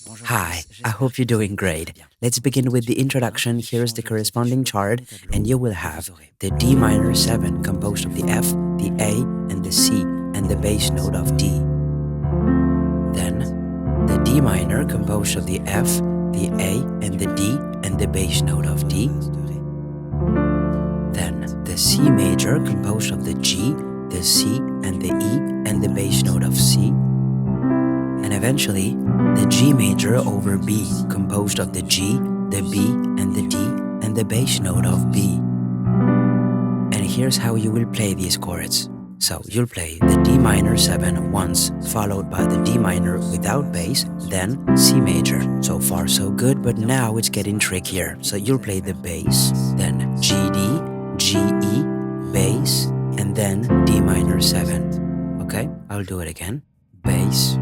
Hi, I hope you're doing great. Let's begin with the introduction. Here's the corresponding chart, and you will have the D minor 7 composed of the F, the A, and the C, and the bass note of D. Then, the D minor composed of the F, the A, and the D, and the bass note of D. Then, the C major composed of the G, the C, and the E, and the bass note of C. And eventually, the G major over B, composed of the G, the B, and the D, and the bass note of B. And here's how you will play these chords. So you'll play the D minor 7 once, followed by the D minor without bass, then C major. So far so good, but now it's getting trickier. So you'll play the bass, then GD, GE, bass, and then D minor 7. Okay, I'll do it again. Bass.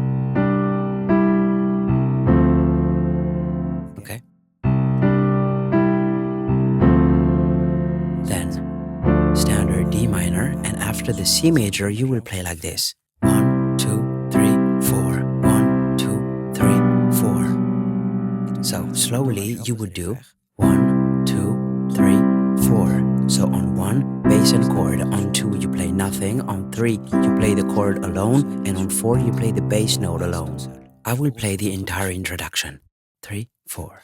Okay. Then standard D minor, and after the C major you will play like this. 1, 2, 3, 4. 1, 2, 3, 4. So slowly you would do 1, 2, 3, 4. So on 1, bass and chord. On 2 you play nothing. On 3 you play the chord alone, and on 4 you play the bass note alone. I will play the entire introduction. 3, 4.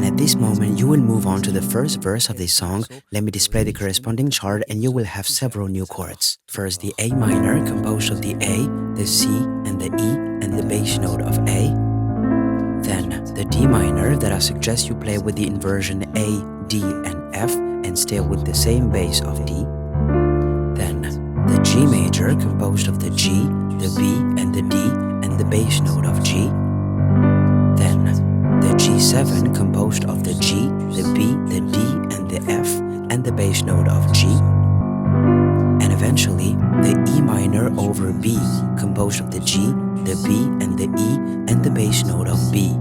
At this moment, you will move on to the first verse of this song. Let me display the corresponding chart, and you will have several new chords. First, the A minor, composed of the A, the C, and the E, and the bass note of A. Then, the D minor that I suggest you play with the inversion A, D, and F, and stay with the same bass of D. Then, the G major, composed of the G, the B, and the D, and the bass note of G. Then, the G7 composed of the G, the B, the D, and the F, and the bass note of G. And eventually, the E minor over B, composed of the G, the B, and the E, and the bass note of B.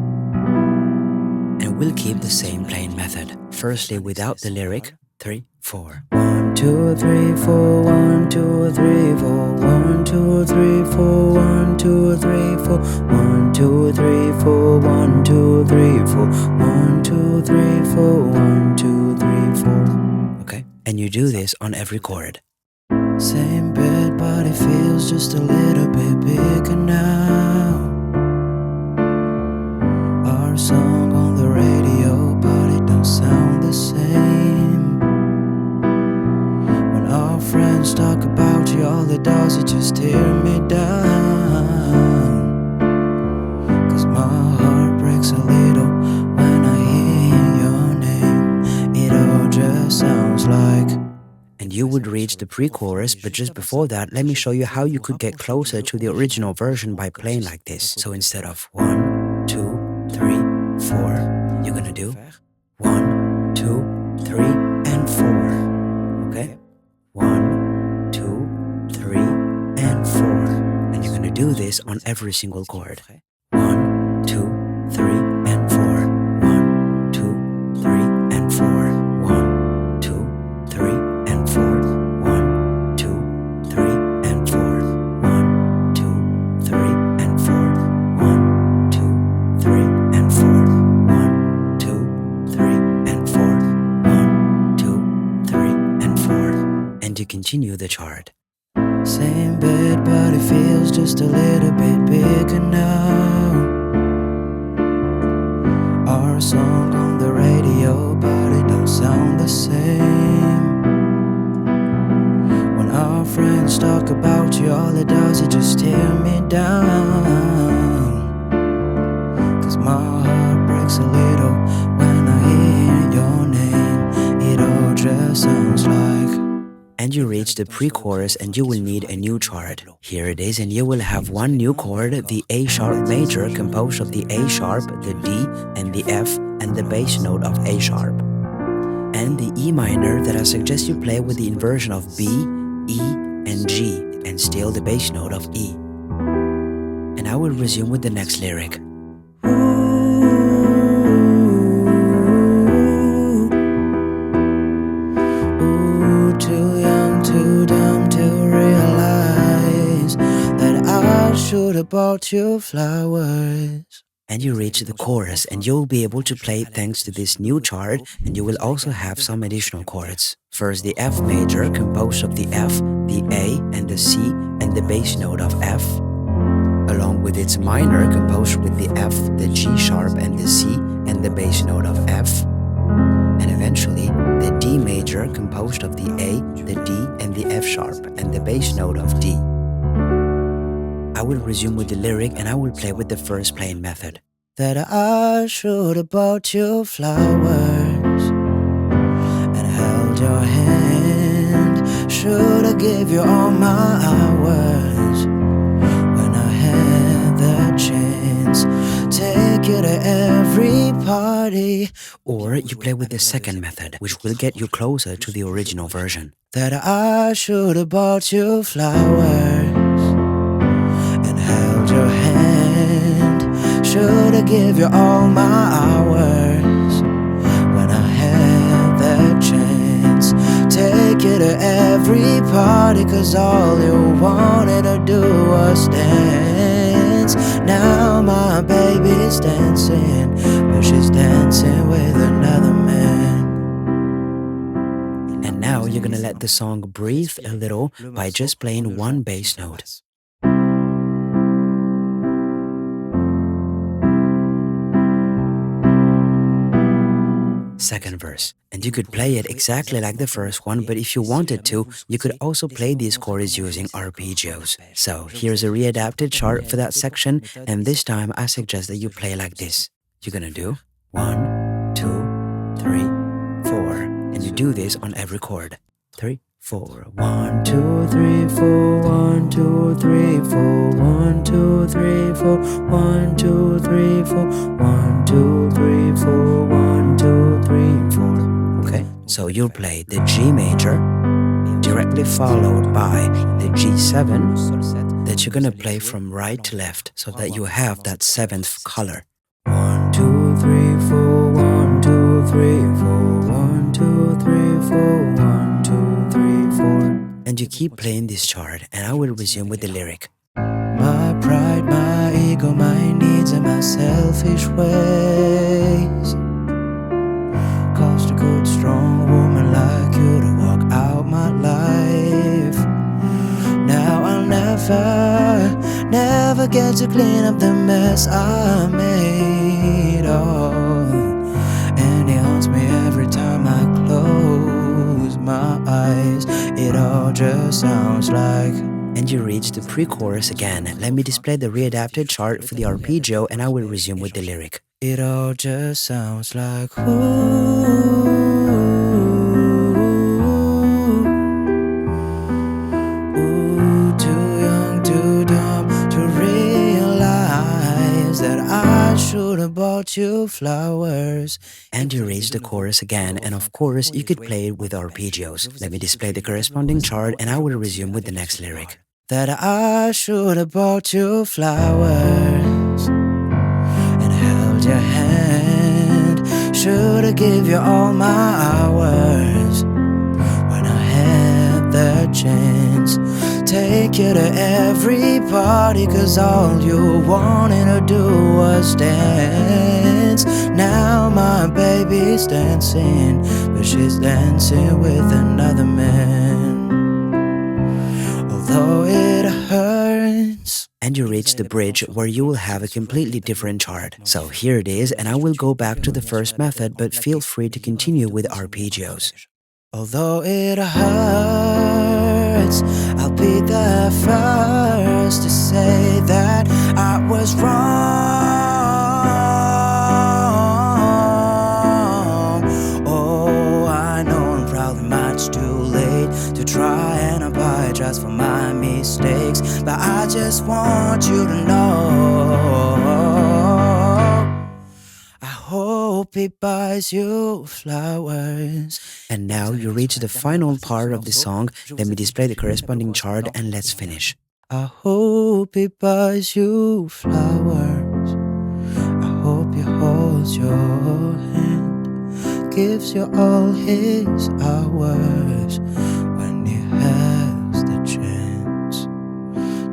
And we'll keep the same playing method. Firstly, without the lyric, 3, 4. 1, 2, 3, 4, 1, 2, 3, 4, 1, 2, 3, 4, 1, 2, 3, 4, 1, 2, 3, 4, 1, 2, 3, 4, 1, 2, 3, 4, 1, 2, 3, 4. Okay? And you do this on every chord. Same bed, but it feels just a little bit bigger now. Our song on the radio, but it don't sound the same. When our friends talk about you, all it does is just tear me down. 'Cause my heart breaks a little when I hear your name. It all just sounds like. And you would reach the pre-chorus, but just before that, let me show you how you could get closer to the original version by playing like this. So instead of 1, 2, 3, 4, you're gonna do 1, 2, 3, and 4. Okay? 1, 2, 3, and 4. And you're gonna do this on every single chord. 1, 2, 3, and 4. 1, 2, 3, and 4. 1, 2, 3, and 4. 1, 2, 3, and 4. 1, 2, 3, and 4. 1, 2, 3, and 4. 1, 2, 3, and 4. 1, 2, 3, and 4. And you continue the chart. Same bed, but it feels just a little bit bigger now. Our song on the radio, but it don't sound the same. When our friends talk about you, all it does is just tear me down. 'Cause my heart breaks a little when I hear your name. It all just sounds like. And you reach the pre-chorus, and you will need a new chord. Here it is, and you will have one new chord, the A sharp major, composed of the A sharp, the D, and the F, and the bass note of A sharp. And the E minor that I suggest you play with the inversion of B, E, and G, and still the bass note of E. And I will resume with the next lyric. Ooh. about you flowers. And you reach the chorus, and you'll be able to play it thanks to this new chord, and you will also have some additional chords. First, the F major, composed of the F, the A, and the C, and the bass note of F, along with its minor, composed with the F, the G sharp, and the C, and the bass note of F, and eventually the D major, composed of the A, the D, and the F sharp, and the bass note of D. I will resume with the lyric, and I will play with the first playing method. That I should have bought you flowers and held your hand. Should have give you all my hours when I had the chance. Take you to every party. Or you play with the second method, which will get you closer to the original version. That I should have bought you flowers and held your hand. Should have give you all my hours when I had that chance. Take you to every party, cause all you wanted to do was dance. Now my baby's dancing, but she's dancing with another man. And now you're gonna let the song breathe a little by just playing one bass note. Second verse, and you could play it exactly like the first one, but if you wanted to, you could also play these chords using arpeggios. So here's a readapted chart for that section, and this time I suggest that you play like this. You're gonna do 1, 2, 3, 4, and you do this on every chord. 3, 4, 1, 2, 3, 4, 1, 2, 3, 4, 1, 2, 3, 4, 1, 2, 3, 4, 1, 2, 3, 4, 1, 2, 3, 4. Okay, so you'll play the G major, directly followed by the G7 that you're gonna play from right to left, so that you have that seventh color. 1, 2, 3, 4, 1, 2, 3, 4, 1, 2, 3, 4, 1, 2, 3, 4. And you keep playing this chart, and I will resume with the lyric. My pride, my ego, my needs, and my selfish ways caused a good, strong woman like you to walk out my life. Now I'll never get to clean up the mess I made. Oh, and it haunts me every time I close my eyes. It all just sounds like. And you reach the pre-chorus again. Let me display the readapted chart for the arpeggio, and I will resume with the lyric. It all just sounds like ooh, too young, too dumb to realize that I should have bought you flowers. And you reach the chorus again, and of course you could play it with arpeggios. Let me display the corresponding chart, and I will resume with the next lyric. That I should have bought you flowers and held your hand. Should have give you all my hours when I had that chance. Take you to every party, cause all you wanted to do was dance. Now my baby's dancing, but she's dancing with another man. Although it hurts. And you reach the bridge, where you will have a completely different chart. So here it is, and I will go back to the first method, but feel free to continue with arpeggios. Although it hurts, I'll be the first to say that I was wrong. Oh, I know I'm probably much too late to try and apologize for my mistakes, but I just want you to know I hope he buys you flowers. And now you reach the final part of the song. Let me display the corresponding chart, and let's finish. I hope he buys you flowers. I hope he holds your hand, gives you all his hours when he has the chance.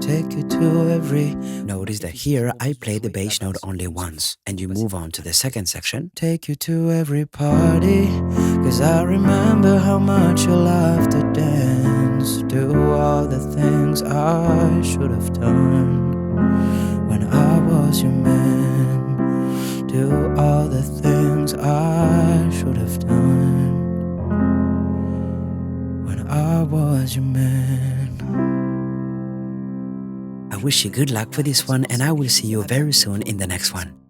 Take you to to every. Notice that here I play the bass note only once, and you move on to the second section. Take you to every party, 'cause I remember how much you love to dance. Do all the things I should have done when I was your man. Do all the things I should have done when I was your man. I wish you good luck for this one, and I will see you very soon in the next one.